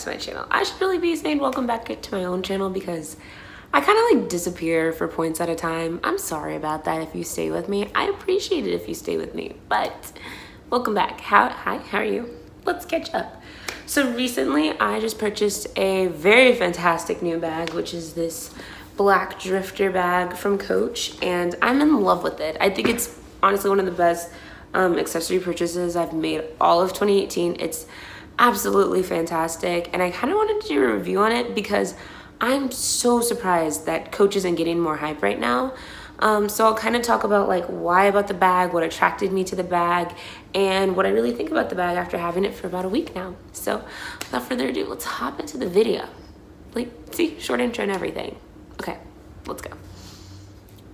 to my channel. I should really be saying welcome back to my own channel because I kind of like disappear for points at a time. I'm sorry about that if you stay with me. I appreciate it if you stay with me, but welcome back. Hi, how are you? Let's catch up. So recently I just purchased a very fantastic new bag, which is this black drifter bag from Coach, and I'm in love with it. I think it's honestly one of the best accessory purchases I've made all of 2018. It's absolutely fantastic, and I kind of wanted to do a review on it because I'm so surprised that Coach isn't getting more hype right now. So I'll kind of talk about like why about the bag, what attracted me to the bag, and what I really think about the bag after having it for about a week now. So without further ado, let's hop into the video. Like, see, short intro and everything. Okay, let's go.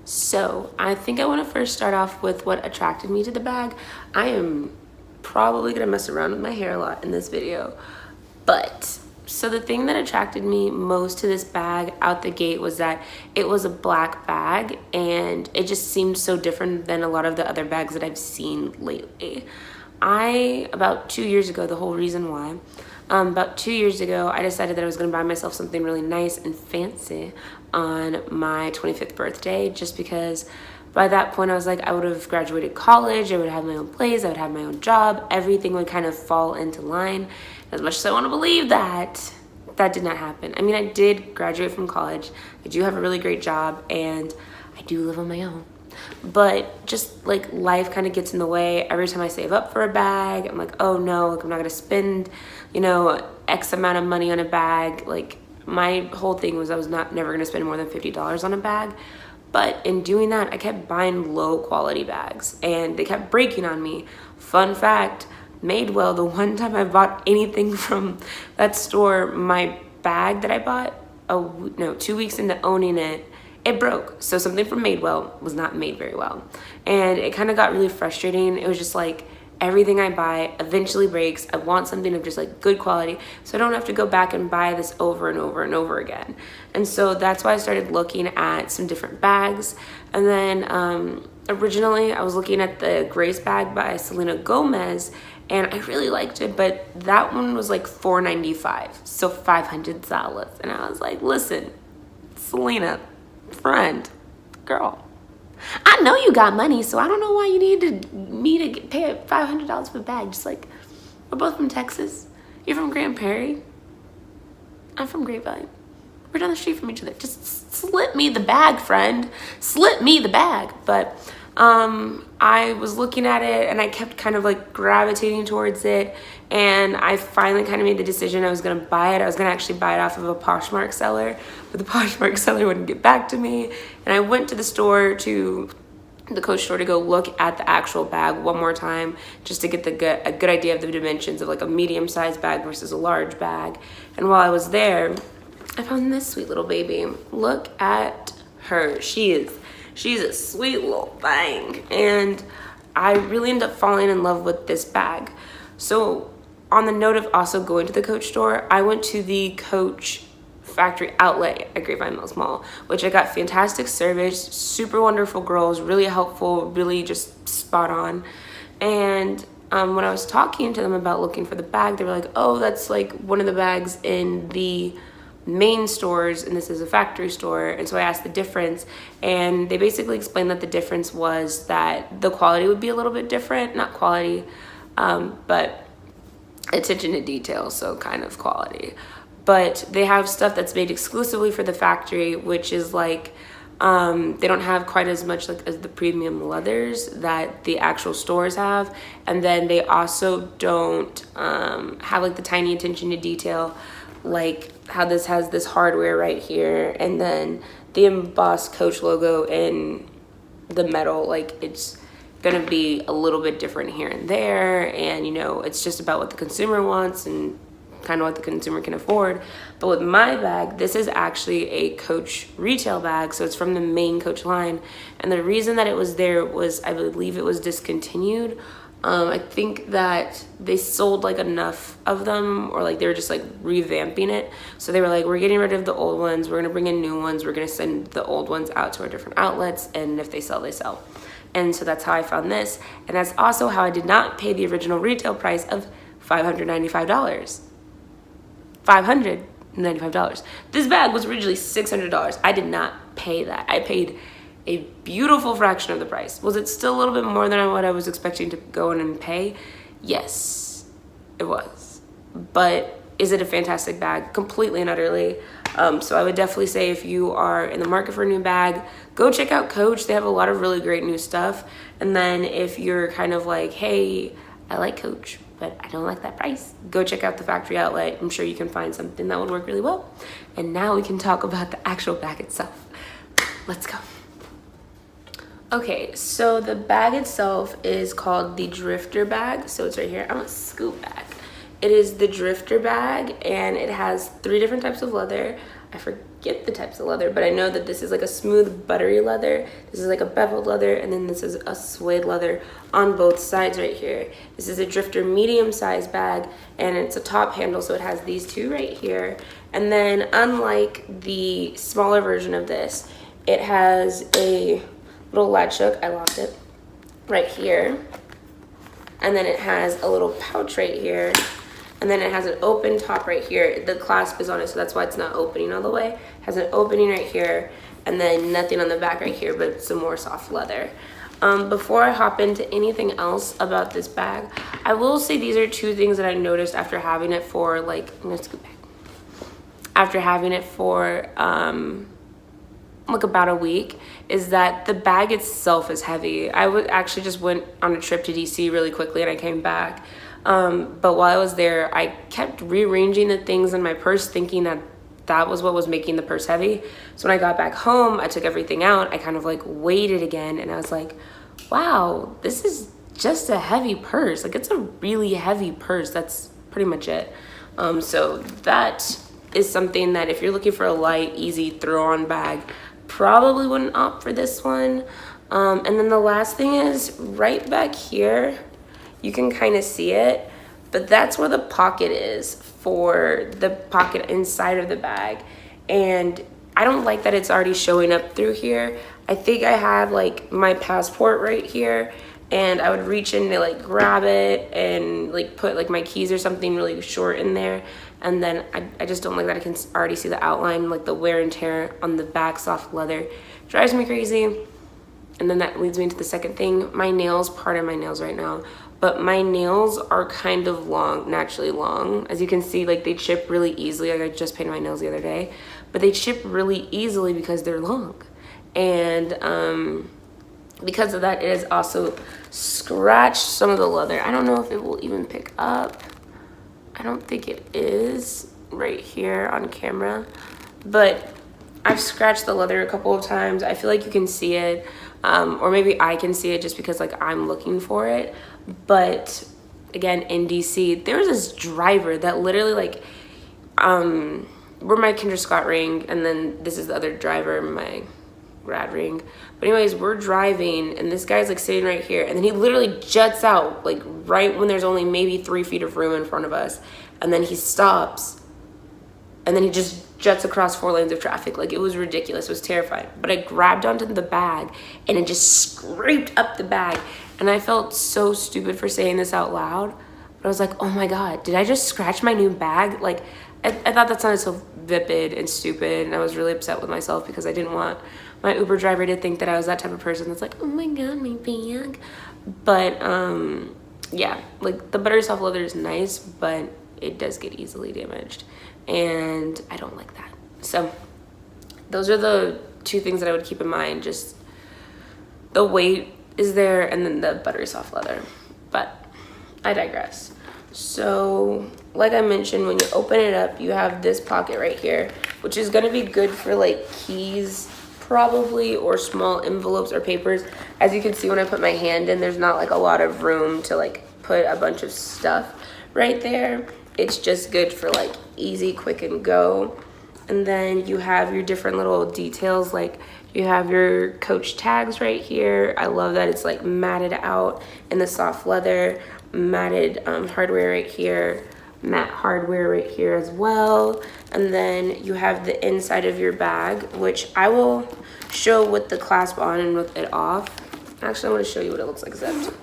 So I think I want to first start off with what attracted me to the bag. I am probably gonna mess around with my hair a lot in this video, but so the thing that attracted me most to this bag out the gate was that it was a black bag, and it just seemed so different than a lot of the other bags that I've seen lately. About 2 years ago, the whole reason why, about 2 years ago, I decided that I was gonna buy myself something really nice and fancy on my 25th birthday, just because by that point I was like, I would have graduated college, I would have my own place, I would have my own job, everything would kind of fall into line. As much as I want to believe that, that did not happen. I mean, I did graduate from college, I do have a really great job, and I do live on my own. But just like life kind of gets in the way. Every time I save up for a bag, I'm like, oh no, like I'm not gonna spend, you know, X amount of money on a bag. Like my whole thing was I was never gonna spend more than $50 on a bag. But in doing that, I kept buying low quality bags and they kept breaking on me. Fun fact, Madewell, the one time I bought anything from that store, my bag that I bought, 2 weeks into owning it, it broke. So something from Madewell was not made very well. And it kind of got really frustrating. It was just like, everything I buy eventually breaks. I want something of just like good quality, so I don't have to go back and buy this over and over and over again. And so that's why I started looking at some different bags. And then originally I was looking at the Grace bag by Selena Gomez, and I really liked it, but that one was like $4.95, so $500. And I was like, listen, Selena, friend, girl, I know you got money, so I don't know why you need me to pay $500 for a bag. Just like, we're both from Texas. You're from Grand Prairie. I'm from Grapevine. We're down the street from each other. Just slip me the bag, friend. Slip me the bag. But I was looking at it and I kept kind of like gravitating towards it, and I finally kind of made the decision I was gonna buy it. I was gonna actually buy it off of a Poshmark seller, but the Poshmark seller wouldn't get back to me. And I went to the Coach store to go look at the actual bag one more time, just to get a good idea of the dimensions of like a medium-sized bag versus a large bag. And while I was there, I found this sweet little baby. Look at her. She's a sweet little thing, and I really ended up falling in love with this bag. So on the note of also going to the Coach store, I went to the Coach factory outlet at Grapevine Mills Mall, which I got fantastic service, super wonderful girls, really helpful, really just spot on. And when I was talking to them about looking for the bag, they were like, oh, that's like one of the bags in the main stores, and this is a factory store. And so I asked the difference, and they basically explained that the difference was that the quality would be a little bit different. Not quality, but attention to detail, so kind of quality. But they have stuff that's made exclusively for the factory, which is like they don't have quite as much like as the premium leathers that the actual stores have. And then they also don't have like the tiny attention to detail, like how this has this hardware right here, and then the embossed Coach logo in the metal. Like, it's gonna be a little bit different here and there, and you know, it's just about what the consumer wants and kind of what the consumer can afford. But with my bag, this is actually a Coach retail bag, so it's from the main Coach line. And the reason that it was there was, I believe it was discontinued. I think that they sold like enough of them, or like they were just like revamping it. So they were like, we're getting rid of the old ones, we're gonna bring in new ones, we're gonna send the old ones out to our different outlets, and if they sell, they sell. And so that's how I found this. And that's also how I did not pay the original retail price of $595. $595. This bag was originally $600. I did not pay that. I paid a beautiful fraction of the price. Was it still a little bit more than what I was expecting to go in and pay? Yes, it was. But is it a fantastic bag? Completely and utterly. So I would definitely say if you are in the market for a new bag, go check out Coach. They have a lot of really great new stuff. And then if you're kind of like, hey, I like Coach, but I don't like that price, go check out the factory outlet. I'm sure you can find something that would work really well. And now we can talk about the actual bag itself. Let's go. Okay, so the bag itself is called the Drifter bag. So it's right here. I'm a scoop bag. It is the Drifter bag, and it has 3 different types of leather. I forget the types of leather, but I know that this is like a smooth, buttery leather. This is like a beveled leather, and then this is a suede leather on both sides right here. This is a Drifter medium-sized bag, and it's a top handle, so it has these 2 right here. And then unlike the smaller version of this, it has a little latch hook, I lost it, right here. And then it has a little pouch right here. And then it has an open top right here. The clasp is on it, so that's why it's not opening all the way. It has an opening right here, and then nothing on the back right here, but some more soft leather. Before I hop into anything else about this bag, I will say these are 2 things that I noticed after having it for like, I'm gonna scoot back. After having it for like about a week, is that the bag itself is heavy. I actually just went on a trip to DC really quickly and I came back. But while I was there, I kept rearranging the things in my purse thinking that that was what was making the purse heavy. So when I got back home, I took everything out. I kind of like weighed it again and I was like, wow, this is just a heavy purse. Like it's a really heavy purse. That's pretty much it. So that is something that if you're looking for a light, easy throw-on bag, probably wouldn't opt for this one. And then the last thing is right back here, you can kind of see it, but that's where the pocket is for the pocket inside of the bag. And I don't like that it's already showing up through here. I think I have like my passport right here, and I would reach in to like grab it and like put like my keys or something really short in there. And then I just don't like that I can already see the outline, like the wear and tear on the back soft leather. Drives me crazy. And then that leads me into the second thing. My nails, pardon my nails right now, but my nails are kind of long, naturally long. As you can see, like they chip really easily. Like I just painted my nails the other day, but they chip really easily because they're long. And because of that, it has also scratched some of the leather. I don't know if it will even pick up. I don't think it is right here on camera, but I've scratched the leather a couple of times. I feel like you can see it, or maybe I can see it just because like I'm looking for it. But again, in DC, there was this driver that literally like, we're my Kendra Scott ring, and then this is the other driver, my grad ring. But anyways, we're driving and this guy's like sitting right here, and then he literally juts out like right when there's only maybe 3 feet of room in front of us, and then he stops and then he just juts across 4 lanes of traffic. Like it was ridiculous. It was terrifying. But I grabbed onto the bag and it just scraped up the bag, and I felt so stupid for saying this out loud, but I was like, oh my god, did I just scratch my new bag? Like I thought that sounded so vapid and stupid, and I was really upset with myself because I didn't want my Uber driver to think that I was that type of person that's like, oh my god, my bag. But yeah, like the butter soft leather is nice, but it does get easily damaged, and I don't like that. So those are the 2 things that I would keep in mind. Just the weight is there, and then the buttery soft leather. But I digress. So like I mentioned, when you open it up, you have this pocket right here, which is going to be good for like keys probably, or small envelopes or papers. As you can see, when I put my hand in, there's not like a lot of room to like put a bunch of stuff right there. It's just good for like easy, quick and go. And then you have your different little details, like you have your Coach tags right here. I love that it's like matted out in the soft leather, matted hardware right here, matte hardware right here as well. And then you have the inside of your bag, which I will show with the clasp on and with it off. Actually, I want to show you what it looks like zipped.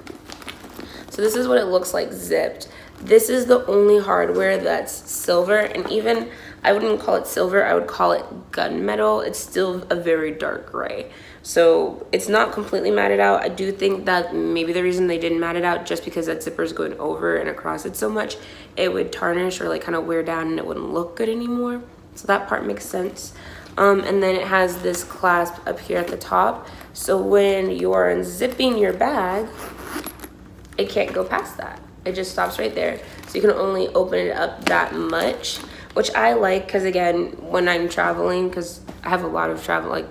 So this is what it looks like zipped. This is the only hardware that's silver, and even I wouldn't call it silver, I would call it gunmetal. It's still a very dark gray. So it's not completely matted out. I do think that maybe the reason they didn't mat it out just because that zipper is going over and across it so much, it would tarnish or like kind of wear down and it wouldn't look good anymore. So that part makes sense. And then it has this clasp up here at the top. So when you're unzipping your bag, it can't go past that. It just stops right there. So you can only open it up that much, which I like because, again, when I'm traveling, because I have a lot of travel, like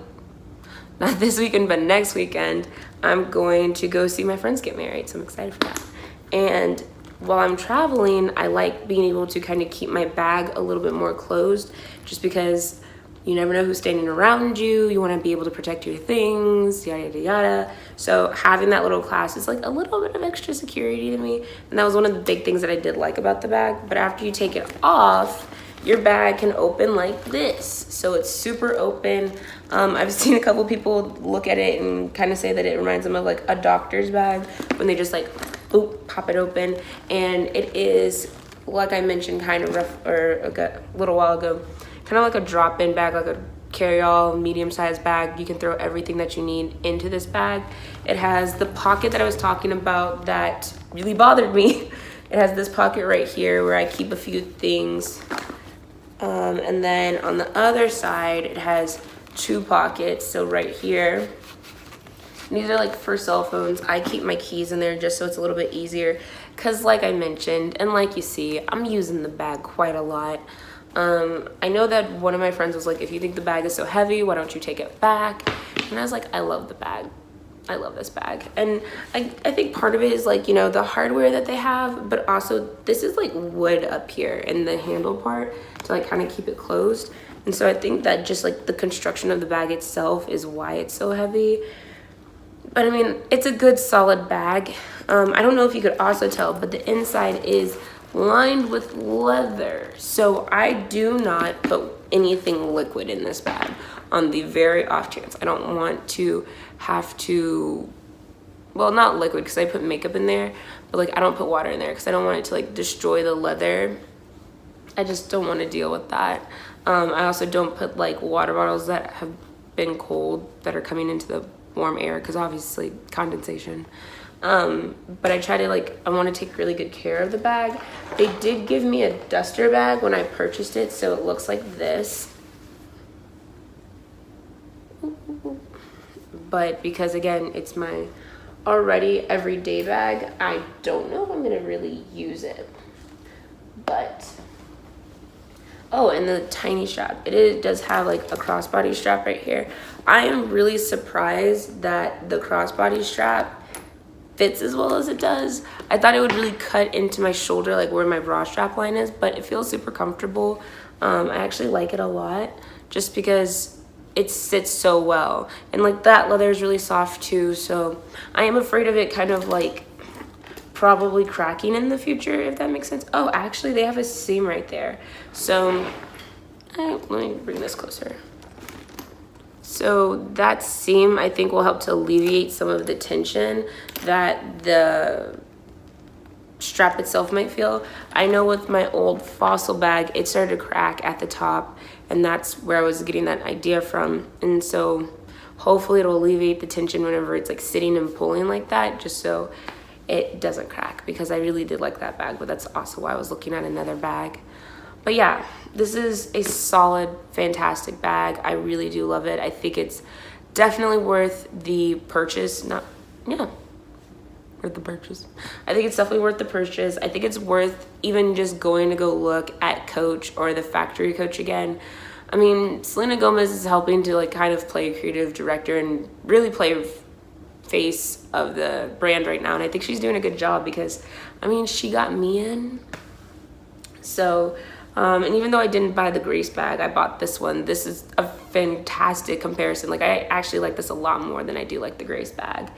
not this weekend, but next weekend, I'm going to go see my friends get married. So I'm excited for that. And while I'm traveling, I like being able to kind of keep my bag a little bit more closed just because you never know who's standing around you. You want to be able to protect your things, yada, yada, yada. So having that little clasp is like a little bit of extra security to me. And that was one of the big things that I did like about the bag. But after you take it off, your bag can open like this. So it's super open. I've seen a couple people look at it and kind of say that it reminds them of like a doctor's bag when they just like, boop, pop it open. And it is, like I mentioned kind of rough, or a little while ago, kind of like a drop-in bag, like a carry-all medium-sized bag. You can throw everything that you need into this bag. It has the pocket that I was talking about that really bothered me. It has this pocket right here where I keep a few things. And then on the other side, it has two pockets. So right here, these are like for cell phones. I keep my keys in there just so it's a little bit easier. Cause like I mentioned, and like you see, I'm using the bag quite a lot. I know that one of my friends was like, if you think the bag is so heavy, why don't you take it back? And I was like, I love the bag. I love this bag. And I think part of it is like, you know, the hardware that they have, but also this is like wood up here in the handle part to like kind of keep it closed. And so I think that just like the construction of the bag itself is why it's so heavy. But I mean, it's a good solid bag. I don't know if you could also tell, but the inside is lined with leather. So I do not put anything liquid in this bag on the very off chance. I don't want to have to, well, not liquid because I put makeup in there, but like I don't put water in there because I don't want it to like destroy the leather. I just don't want to deal with that. I also don't put like water bottles that have been cold that are coming into the warm air because obviously condensation. But I try to like, I want to take really good care of the bag. They did give me a duster bag when I purchased it, so it looks like this. But because again, it's my already everyday bag, I don't know if I'm gonna really use it. But, oh, and the tiny strap. It does have like a crossbody strap right here. I am really surprised that the crossbody strap fits as well as it does. I thought it would really cut into my shoulder, like where my bra strap line is, but it feels super comfortable. I actually like it a lot just because it sits so well. And like that leather is really soft too, so I am afraid of it kind of like probably cracking in the future, if that makes sense. Oh, actually they have a seam right there. So let me bring this closer. So that seam I think will help to alleviate some of the tension that the strap itself might feel. I know with my old Fossil bag, it started to crack at the top, and that's where I was getting that idea from. And so hopefully it'll alleviate the tension whenever it's like sitting and pulling like that, just so it doesn't crack, because I really did like that bag, but that's also why I was looking at another bag. But yeah, this is a solid, fantastic bag. I really do love it. I think it's definitely worth the purchase. Worth the purchase. I think it's definitely worth the purchase. I think it's worth even just going to go look at Coach or the factory Coach again. I mean, Selena Gomez is helping to like kind of play creative director and really play face of the brand right now. And I think she's doing a good job because, I mean, she got me in. So, and even though I didn't buy the Grace bag, I bought this one. This is a fantastic comparison. Like, I actually like this a lot more than I do like the Grace bag.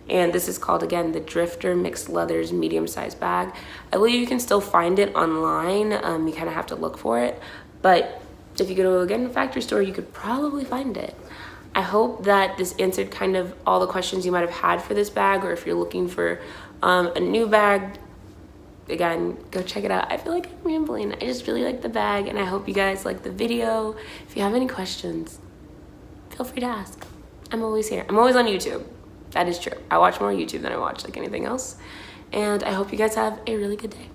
And this is called, again, the Drifter Mixed Leathers medium-sized bag. I believe you can still find it online. You kind of have to look for it. But if you go to, again, a factory store, you could probably find it. I hope that this answered kind of all the questions you might have had for this bag, or if you're looking for a new bag, again, go check it out. I feel like I'm rambling. I just really like the bag, and I hope you guys like the video. If you have any questions, feel free to ask. I'm always here. I'm always on YouTube. That is true. I watch more YouTube than I watch like anything else. And I hope you guys have a really good day.